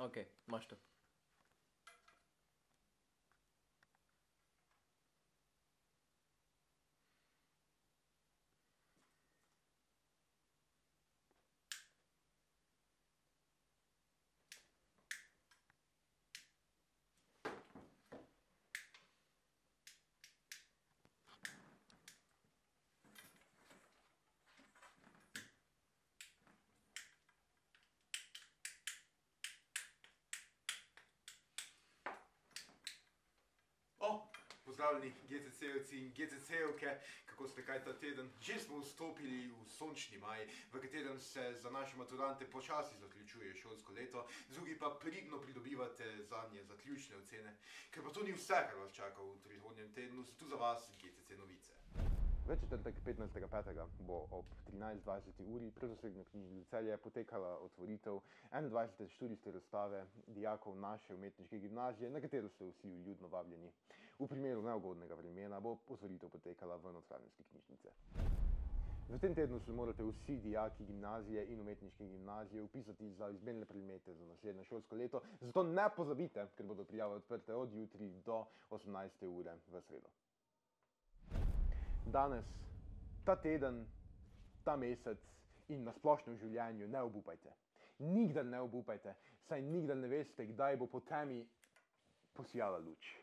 Ok, imaš to. Pozdravljeni GCC-ovci in GCC-ovke, kako ste kaj ta teden? Že smo vstopili v sončni maj, v katerem se za naše maturante počasi zaključuje šolsko leto, drugi pa pridno pridobivate zanje zaključne ocene. Ker pa to ni vse, kar vas čaka v prihodnjem tednu, so tu za vas GCC novice. V četrtek 15.5. bo ob 13:20 uri pred osrednjo knjižnico Celje potekala otvoritev 21. študijske razstave dijakov naše umetniške gimnazije, na katero ste vsi vljudno vabljeni. V primeru neugodnega vremena bo otvoritev potekala v Notranjski knjižnici. V tem tednu se morate vsi dijaki gimnazije in umetniške gimnazije vpisati za izbirne predmete za naslednje šolsko leto, zato ne pozabite, ker bodo prijave odprte od jutri do 18. ure v sredo. Danes, ta teden, ta mesec in na splošno v življenju ne obupajte. Nikdar ne obupajte, saj nikdar ne veste, kdaj bo po temi posijala luč.